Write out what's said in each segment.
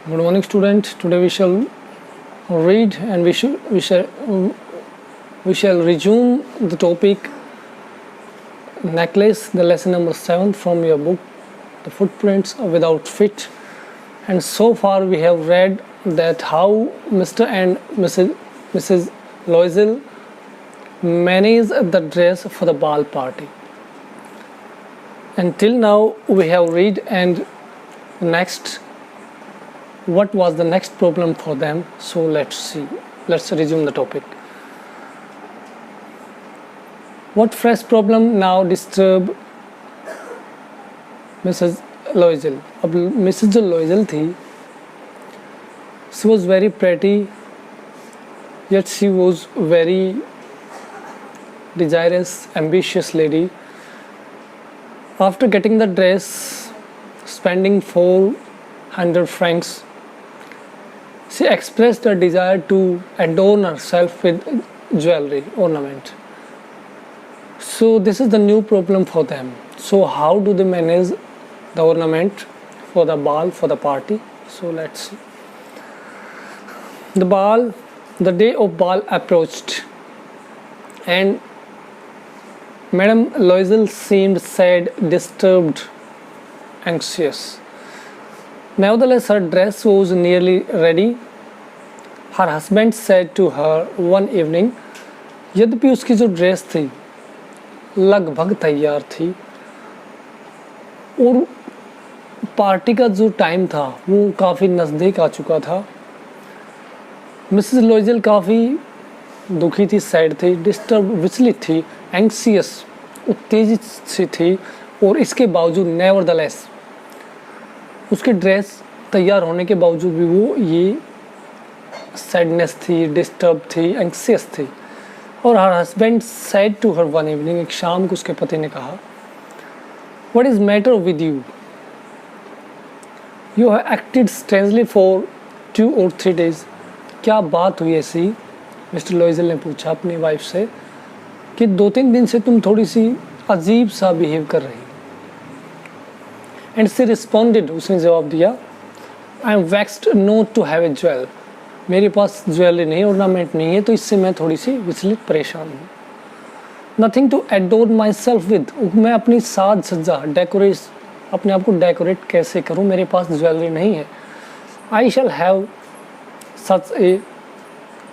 Good morning, student. Today we shall read and we shall resume the topic necklace, the lesson number 7 from your book, The Footprints Without Feet. And so far we have read that how Mr. and Mrs. Loisel managed the dress for the ball party. Until now we have read and next what was the next problem for them. So let's resume the topic. What fresh problem now disturbed Mrs. Loisel? अब Mrs. जो Loisel थी, she was very pretty, yet she was very desirous, ambitious lady. After getting the dress, spending 400 francs, she expressed a desire to adorn herself with jewelry, ornament. So this is the new problem for them. So how do they manage the ornament for the ball, for the party? So let's see. The day of ball approached, and Madame Loisel seemed sad, disturbed, anxious. Nevertheless, her dress was nearly ready. Her husband said to her one evening, यद्यपि उसकी जो dress थी लगभग तैयार थी और party का जो टाइम था वो काफ़ी नज़दीक आ चुका था, मिसेस लोइजल काफ़ी दुखी थी, सैड थी, डिस्टर्ब, विचलित थी, एंक्सियस, उत्तेजित सी थी, और इसके बावजूद नेवरदलेस उसकी ड्रेस तैयार होने के बावजूद भी वो ये सैडनेस थी, डिस्टर्ब थी, एंक्सियस थी. और her husband said to her one evening, एक शाम को उसके पति ने कहा, what is matter with you? You have acted strangely for 2 or 3 days. क्या बात हुई ऐसी? मिस्टर लोइजल ने पूछा अपनी वाइफ से कि 2-3 दिन से तुम थोड़ी सी अजीब सा बिहेव कर रही. एंड शी रिस्पॉन्डेड, उसने जवाब दिया, I am vexed not to have a jewel. मेरे पास ज्वेलरी नहीं, ऑर्नामेंट नहीं है, तो इससे मैं थोड़ी सी विचलित, परेशान हूँ. Nothing to adorn myself with. मैं अपनी साज सज्जा, डेकोरेट, अपने आप को डेकोरेट कैसे करूँ, मेरे पास ज्वेलरी नहीं है. I shall have such a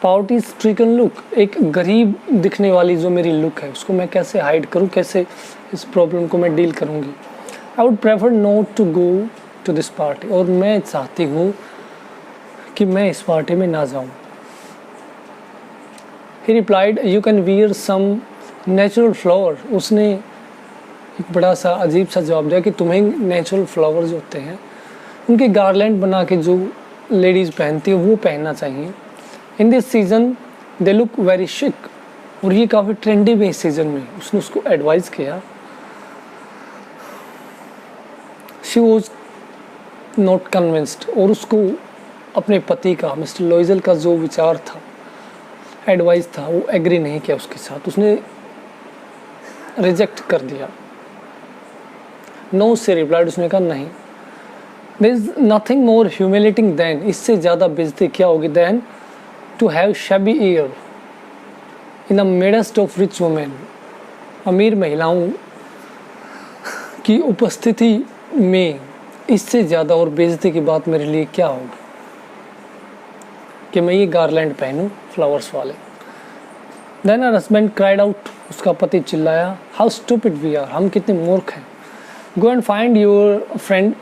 poverty stricken look. एक गरीब दिखने वाली जो मेरी लुक है उसको मैं कैसे हाइड करूँ, कैसे इस प्रॉब्लम को मैं डील करूँगी. I would prefer not to go to this party. और मैं चाहती हूँ कि मैं इस पार्टी में ना जाऊँ. He replied, you can wear some natural flower. उसने एक बड़ा सा अजीब सा जवाब दिया कि तुम्हें नेचुरल फ्लावर जो होते हैं उनके गार्लैंड बना के जो लेडीज़ पहनती है वो पहनना चाहिए. In this season they look very शिक. और ये काफ़ी ट्रेंडी भी इस सीज़न में. उसने उसको एडवाइस किया. She was not convinced. और उसको अपने पति का, मिस्टर लोइजल का जो विचार था, एडवाइस था, वो एग्री नहीं किया उसके साथ. उसने रिजेक्ट कर दिया. नो से रिप्लाइड. उसने कहा नहीं. There is nothing more humiliating than, इससे ज़्यादा बेइज्जती क्या होगी, than to have shabby air in the midst of rich women. अमीर महिलाओं की उपस्थिति में इससे ज़्यादा और बेइज्जती की बात मेरे लिए क्या होगी कि मैं ये गार्लैंड पहनूं फ्लावर्स वाले. Then her husband cried out. उसका पति चिल्लाया, हाउ स्टूपिड वी आर, हम कितने मूर्ख हैं. Go and find your friend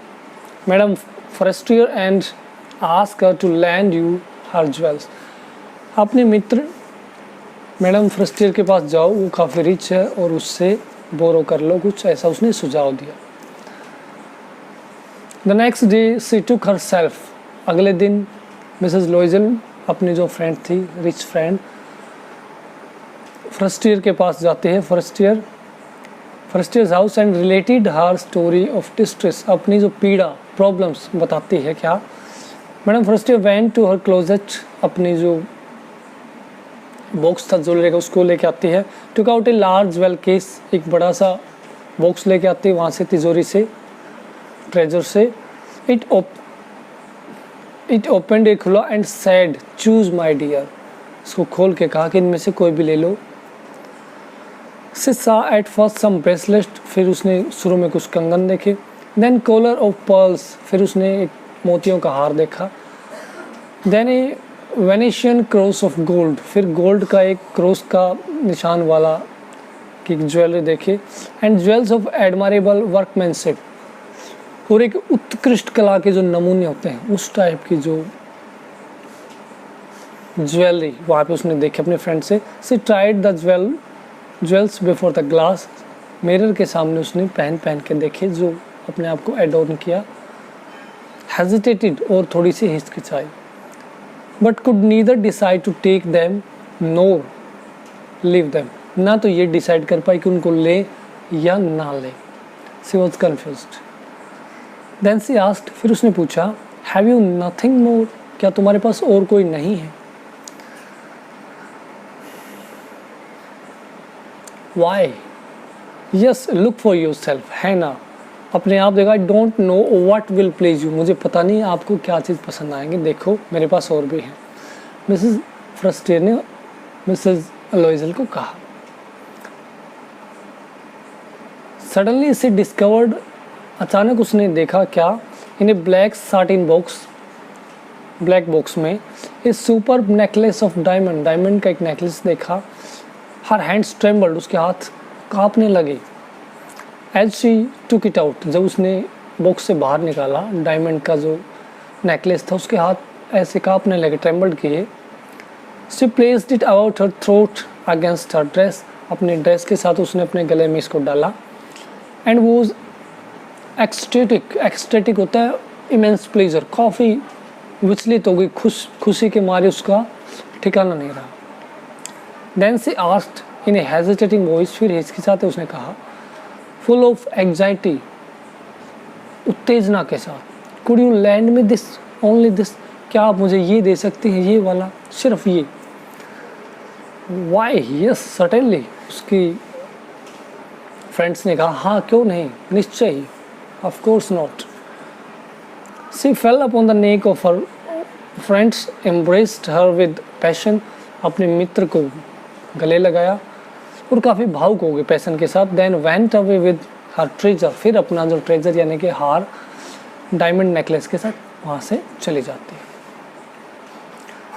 Madame Forestier and ask her to lend you her jewels. अपने मित्र मैडम फॉरेस्टियर के पास जाओ, वो काफ़ी रिच है, और उससे बोरो कर लो कुछ, ऐसा उसने सुझाव दिया. The next day she took her self. अगले दिन मिसेस लोइजल अपनी जो फ्रेंड थी, रिच फ्रेंड, फॉरेस्टियर के पास जाते हैं. Forestier's house and related her story of distress. अपनी जो पीड़ा, प्रॉब्लम्स बताती है. क्या? Madam Forestier went to her closet. अपनी जो बॉक्स था ज्वेलरी का उसको लेके आती है. Took out a large jewel case. एक बड़ा सा बॉक्स लेके आती है वहाँ से, तिजोरी से, ट्रेजर से. इट ओपनड, एक खुला, and said choose my dear, इसको खोल के कहा कि इनमें से कोई भी ले लो। सी सा एट फर्स्ट सम ब्रेसलेट, फिर उसने शुरू में कुछ कंगन देखे। देन कॉलर ऑफ पर्ल्स, फिर उसने एक मोतियों का हार देखा। Then a Venetian cross of gold, फिर गोल्ड का एक क्रॉस का निशान वाला की ज्वेलरी देखे। And jewels of admirable workmanship, और एक उत्कृष्ट कला के जो नमूने होते हैं उस टाइप की जो ज्वेलरी वहाँ पे उसने देखे अपने फ्रेंड से। She tried the jewels before the glass, mirror के सामने उसने पहन के देखे, जो अपने आप को एडोर्न किया। हेजिटेटेड, और थोड़ी सी हिचकिचाई, but could neither decide to take them nor leave them, ना तो ये डिसाइड कर पाई कि उनको ले या ना ले। She was confused. Then she asked, फिर उसने पूछा, हैव यू नथिंग मोर, क्या तुम्हारे पास और कोई नहीं है? Why? Yes, look for yourself, है ना, अपने आप देखा। I don't know what will please you, मुझे पता नहीं आपको क्या चीज़ पसंद आएंगे, देखो मेरे पास और भी है। मिसेस फ्रस्टियर ने मिसेस लॉइजल को कहा। सडनली सी डिस्कवर्ड, अचानक उसने देखा क्या, in a black satin box, black box में a super necklace of diamond, diamond का एक नेकलेस देखा। हर हैंड्स ट्रेम्बल्ड, उसके हाथ कांपने लगे। As she took it out, जब उसने बॉक्स से बाहर निकाला डायमंड का जो नेकलेस था, उसके हाथ ऐसे कांपने लगे, ट्रेम्बल्ड किए। She placed it about her throat against her dress, अपने ड्रेस के साथ उसने अपने गले में इसको डाला। एंड वो एक्सटेटिक होता है इमेंस प्लेजर, काफ़ी विचलित हो गई, खुशी के मारे उसका ठिकाना नहीं रहा। Then she asked in a hesitating voice, फिर हिचकिचाते उसने कहा, फुल ऑफ एंजाइटी, उत्तेजना के साथ, कुड यू लैंड में दिस, ओनली दिस, क्या आप मुझे ये दे सकती हैं, ये वाला, सिर्फ ये? वाई? यस सर्टेनली, उसकी फ्रेंड्स ने कहा, हाँ क्यों नहीं, निश्चय ही, of course not. She fell upon the neck of her friends, embraced her with passion, अपने मित्र को गले लगाया और काफ़ी भावुक हो गए पैशन के साथ। Then went away with her treasure, फिर अपना जो ट्रेजर यानी कि हार डायमंड नेकलेस के साथ वहाँ से चली जाती है।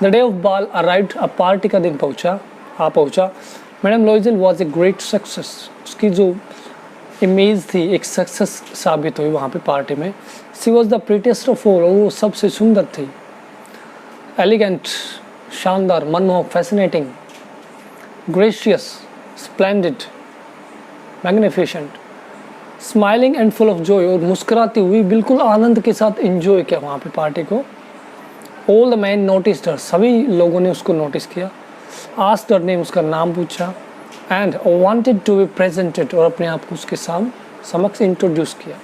द डे ऑफ बाल अराइव्ड, अब पार्टी का दिन पहुँचा। Madam लॉइजल was a great success, उसकी जो इमेज थी एक सक्सेस साबित हुई वहाँ पे पार्टी में। She was the prettiest of all, और वो सबसे सुंदर थी। एलिगेंट, शानदार, मनमोहक, fascinating, gracious, splendid, magnificent, smiling and full of joy, और मुस्कुराती हुई, बिल्कुल आनंद के साथ एंजॉय किया वहाँ पे पार्टी को। ऑल द मैन नोटिस्ड हर, सभी लोगों ने उसको नोटिस किया। आस्क्ड हर नेम, उसका नाम पूछा। And wanted to be presented, और अपने आप को उसके समक्ष इंट्रोड्यूस किया।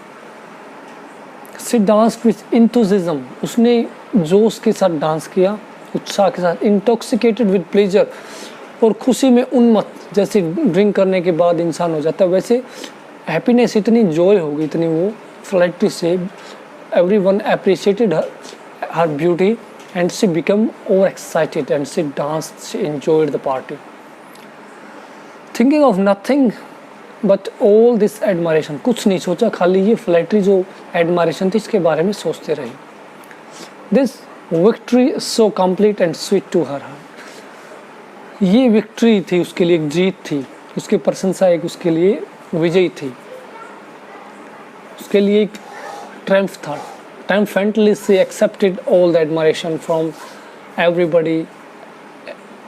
सी डांस विथ इंथुजिज्म, उसने जोश के साथ डांस किया, उत्साह के साथ। इंटॉक्सिकेटेड विद प्लेजर, और खुशी में उन्मत्त, जैसे ड्रिंक करने के बाद इंसान हो जाता है वैसे हैप्पीनेस, इतनी जॉय होगी, इतनी वो फ्लैटी से। Everyone appreciated her beauty and she become over excited and she danced, she enjoyed the party, thinking of nothing but all this admiration, कुछ नहीं सोचा, खाली ये फ्लैटरी जो एडमायरेशन थी इसके बारे में सोचते रहे। This victory so complete and sweet to her, ये विक्ट्री थी उसके लिए, एक जीत थी, उसकी प्रशंसा एक उसके लिए विजयी थी, उसके लिए एक ट्रम्फ था। Triumphantly she accepted all the admiration from everybody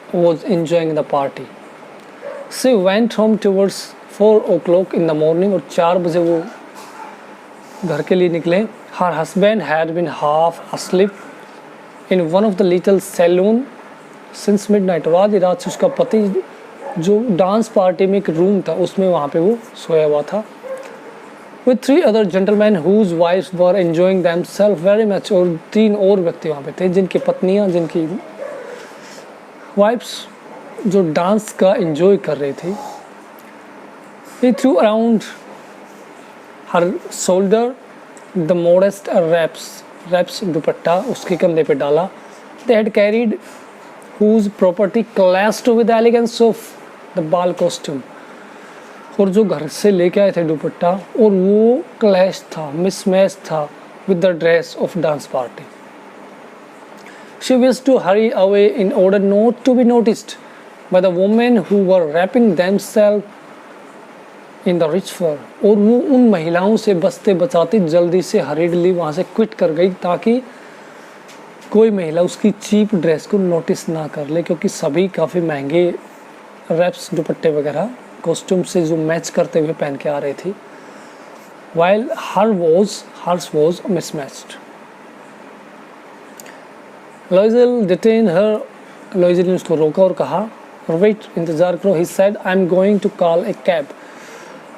who was enjoying the party. She went home towards 4 o'clock in the morning, और 4 बजे वो घर के लिए निकले। Her husband had been half asleep in one of the little saloon since midnight, और आधी रात से उसका पति जो डांस पार्टी में एक रूम था उसमें वहाँ पे वो सोया हुआ था। With 3 other gentlemen whose wives were enjoying themselves very much, और 3 और व्यक्ति वहाँ पे थे जिनकी पत्नियाँ, जिनकी वाइफ्स जो डांस का एंजॉय कर रही थी। He threw around her shoulder the modest wraps, wraps दुपट्टा उसके कंधे पे डाला। They had carried whose property clashed with elegance of the ball costume। और जो घर से लेके आए थे दुपट्टा और वो क्लैश था, मिसमैच था with the dress of dance party। She wished to hurry away in order not to be noticed by the women who were wrapping themselves in the rich fur। और वो उन महिलाओं से बचते बचाते जल्दी से हरीडली वहाँ से क्विट कर गई ताकि कोई महिला उसकी चीप ड्रेस को नोटिस ना कर ले, क्योंकि सभी काफ़ी महंगे रैप्स दुपट्टे वगैरह कॉस्ट्यूम से जो मैच करते हुए पहन के आ रही थी। while hers was mismatched। Loisel detained her। Loisel ने उसको रोका और कहा wait, इंतज़ार करो। he said I'm going to call a cab।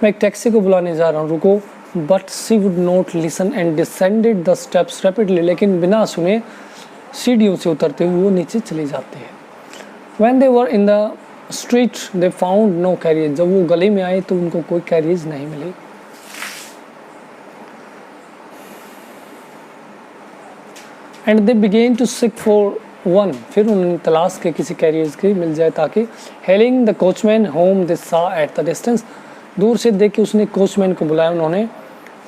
मैं एक टैक्सी को बुलाने जा रहा हूँ, रुको। but she would not listen and descended the steps rapidly। लेकिन बिना सुने सीढ़ियों से उतरते हुए वो नीचे चली जाती है। when they were in the street they found no carriage। जब वो गली में आए तो उनको कोई कैरियज नहीं मिली। and they began to seek for one। फिर उन्होंने तलाश के किसी कैरियज की मिल जाए ताकि hailing the coachman whom they saw at the distance। दूर से देख के उसने कोचमैन को बुलाया उन्होंने।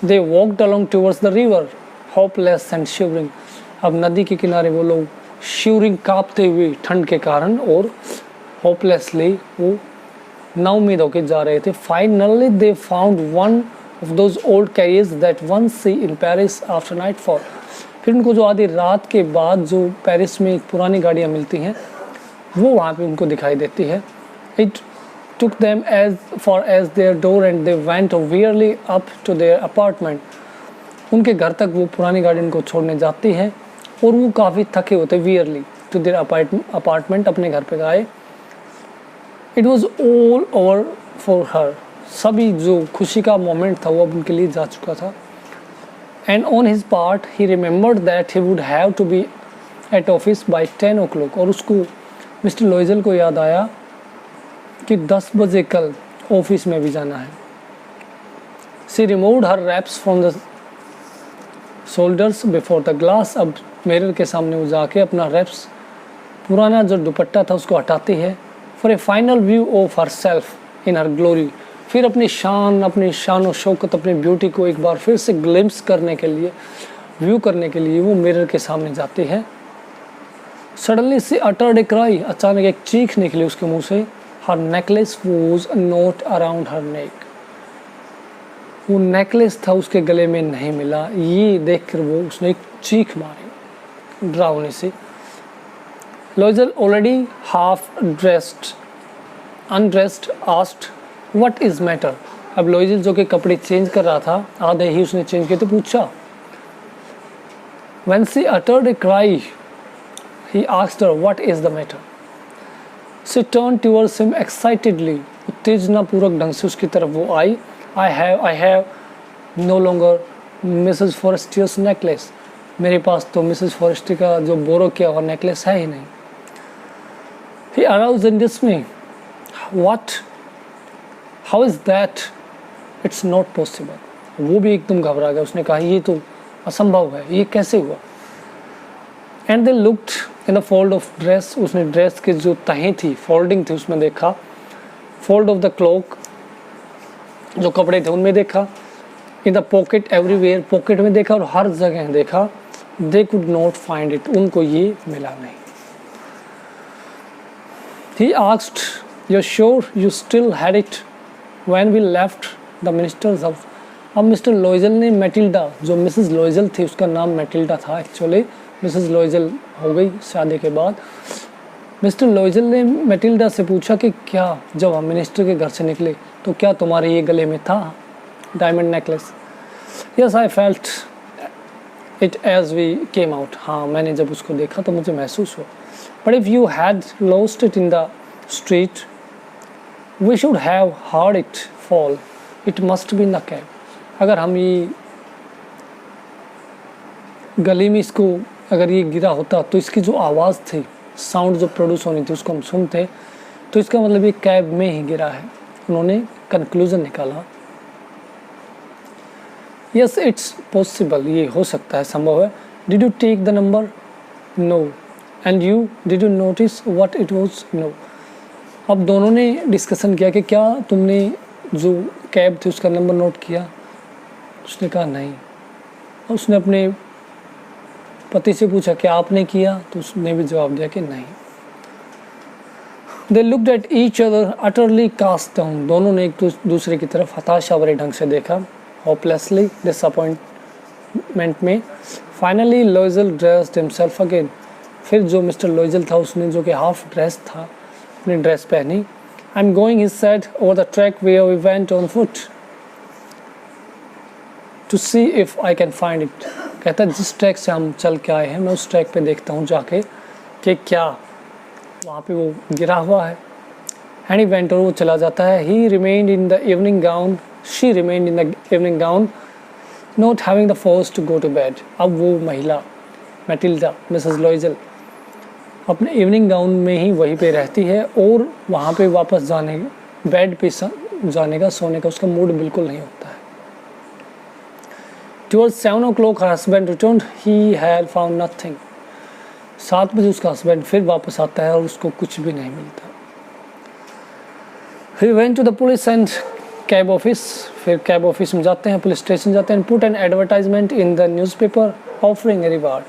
they walked along towards the river hopeless and shivering। अब नदी के किनारे वो लोग शिवरिंग कांपते हुए ठंड के कारण और होपलेसली वो नाउमीद होके जा रहे थे। Finally they found one of those old carriers that one see in Paris after nightfall. फिर उनको जो आधी रात के बाद जो पेरिस में पुरानी गाड़ियाँ मिलती हैं वो वहाँ पे उनको दिखाई देती है। It took them as far as their door and they went wearily up to their apartment। उनके घर तक वो पुरानी गाड़ी उनको छोड़ने जाती है और वो काफ़ी थके होते वियरली टू देयर अपार्टमेंट अपने घर पे गए। It was all over for her. सभी जो खुशी का मोमेंट था वो अब उनके लिए जा चुका था। And on his part he remembered that he would have to be at office by 10 o'clock। और उसको मिस्टर लॉइजल को याद आया कि 10 बजे कल ऑफिस में भी जाना है। She removed her wraps from the shoulders before the glass. अब मिरर के सामने वो जाके अपना रैप्स पुराना जो दुपट्टा था उसको हटाती है। For A final view of her self in her glory. फिर अपनी शान और शौकत, अपनी ब्यूटी को एक बार फिर से ग्लिम्स करने के लिए, व्यू करने के लिए वो मिरर के सामने जाती है। Suddenly she uttered a cry. अचानक एक चीख निकली उसके मुंह से। Her necklace was not around her neck. वो नेकलेस था उसके गले में नहीं मिला। ये देखकर वो उसने एक चीख मारी डरावनी से। लॉइजल already half dressed undressed asked what is matter. अब लॉइजल जो कि कपड़े चेंज कर रहा था, आधे ही उसने चेंज किए तो पूछा। When she uttered a cry he asked her what is the matter. She turn towards him excitedly. उत्तेजनापूर्वक ढंग से उसकी तरफ वो आई। I have no longer Mrs. Forrester's necklace। मेरे पास तो मिसेस फॉरेस्टर का जो बोरो किया हुआ नेकलेस है ही नहीं। He aroused in dismay। What? How is that? It's not possible। वो भी एकदम घबरा गया। उसने कहा ये तो असंभव है, ये कैसे हुआ। And they looked in the fold of dress। उसने ड्रेस के जो तहें थी, फोल्डिंग थी, उसमें देखा। Fold of the cloak, जो कपड़े थे उनमें देखा। In the pocket everywhere, pocket में देखा और हर जगह देखा। They could not find it, उनको ये मिला नहीं। He asked you sure you still had it when we left the minister's house. अब मिस्टर लॉइजल ने मैटिल्डा, जो मिसेस लॉइजल थी उसका नाम मैटिल्डा था एक्चुअली, मिसेस लॉइजल हो गई शादी के बाद। मिस्टर लॉइजल ने मैटिल्डा से पूछा कि क्या जब हम मिनिस्टर के घर से निकले तो क्या तुम्हारे ये गले में था diamond necklace. Yes I felt it as we came out. हाँ, मैंने जब उसको देखा तो मुझे महसूस हुआ। But if you had lost it in the street we should have heard it fall. It must be in the cab. अगर हम ये गली में इसको अगर ये गिरा होता तो इसकी जो आवाज़ थी, साउंड जो प्रोड्यूस होनी थी उसको हम सुनते, तो इसका मतलब ये कैब में ही गिरा है। उन्होंने कंक्लूजन निकाला। यस इट्स पॉसिबल, ये हो सकता है, संभव है। Did you take the number? No. And you? Did you notice what it was? No. अब दोनों ने डिस्कशन किया कि क्या तुमने जो कैब थी उसका नंबर नोट किया? उसने कहा नहीं। और उसने अपने पति से पूछा क्या आपने किया? तो उसने भी जवाब दिया कि नहीं। They looked at each other utterly cast down. दोनों ने एक दूसरे की तरफ हताशा भरे ढंग से देखा, hopelessly, disappointment में। Finally, Loisel dressed himself again. फिर जो मिस्टर लॉइजल था उसने जो कि हाफ ड्रेस था अपनी ड्रेस पहनी। I'm going, he said, over the track where we went on foot to see if I can find it. कहता जिस ट्रैक से हम चल के आए हैं मैं उस ट्रैक पे देखता हूँ जाके कि क्या वहाँ पे वो गिरा हुआ है। एंड ही वेंट, और वो चला जाता है। He remained in the evening gown, she remained in the evening gown, not having the force to go to bed. अब वो महिला मैटिल्डा, मिसेस लॉइजल, अपने इवनिंग गाउन में ही वहीं पे रहती है और वहाँ पे वापस जाने, बेड पे जाने का, सोने का उसका मूड बिल्कुल नहीं होता है। Towards 7 o'clock her husband returned. He had found nothing. 7 बजे उसका हस्बैंड फिर वापस आता है और उसको कुछ भी नहीं मिलता। He went to the police and cab office. फिर कैब ऑफिस में जाते हैं, पुलिस स्टेशन जाते हैं। Put an advertisement in the newspaper offering a reward.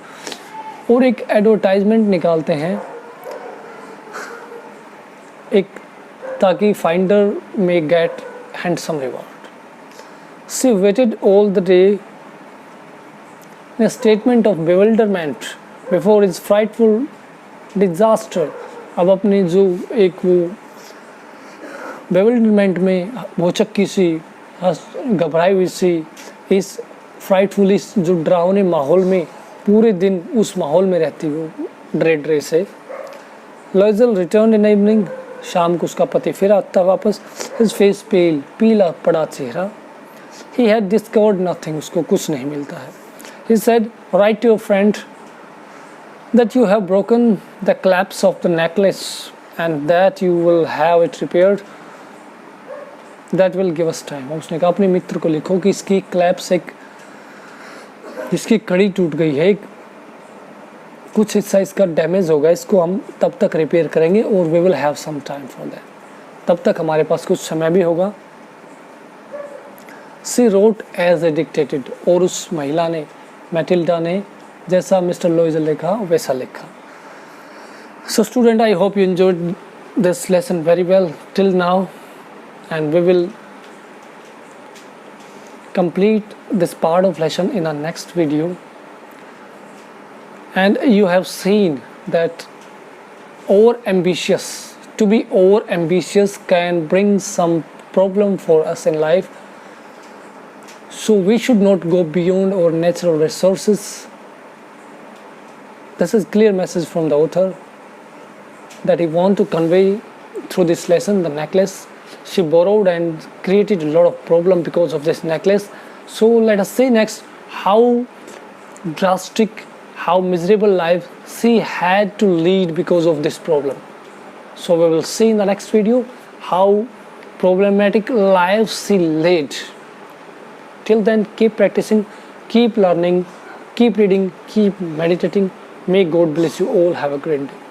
और एक एडवर्टाइजमेंट निकालते हैं एक, ताकि फाइंडर में get handsome reward. She waited all the day in a statement of bewilderment before his frightful disaster. अब अपनी जो एक वो bewilderment में भौचक्की सी, घबराई हुई सी, इस फ्राइटफुल, इस जो डरावने माहौल में पूरे दिन उस माहौल में रहती वो ड्रे से। लॉइजल रिटर्न इन इवनिंग, शाम को उसका पति फिर आता वापस। हिज फेस पेल, पीला पड़ा चेहरा। ही हैड डिस्कवर्ड नथिंग, उसको कुछ नहीं मिलता है। He said, write to your friend that you have broken the clasps of the necklace and that you will have it repaired. That will give us time. उसने कहा अपने मित्र को लिखो कि इसकी क्लैप्स, एक इसकी कड़ी टूट गई है, कुछ हिस्सा इसका डैमेज होगा, इसको हम तब तक रिपेयर करेंगे और we will have some time for that. तब तक हमारे पास कुछ समय भी होगा। She wrote as I dictated. और उस महिला ने, मैटिल्डा ने, जैसा मिस्टर लॉइजल लिखा वैसा लिखा। So student, I hope you enjoyed this lesson very well till now, and we will complete this part of lesson in our next video. And you have seen that to be over ambitious can bring some problem for us in life. So we should not go beyond our natural resources. This is clear message from the author that he want to convey through this lesson. The necklace she borrowed and created a lot of problem because of this necklace. So let us see next how drastic, how miserable life she had to lead because of this problem. So we will see in the next video how problematic life she led. Till then, keep practicing, keep learning, keep reading, keep meditating. May God bless you all. Have a great day.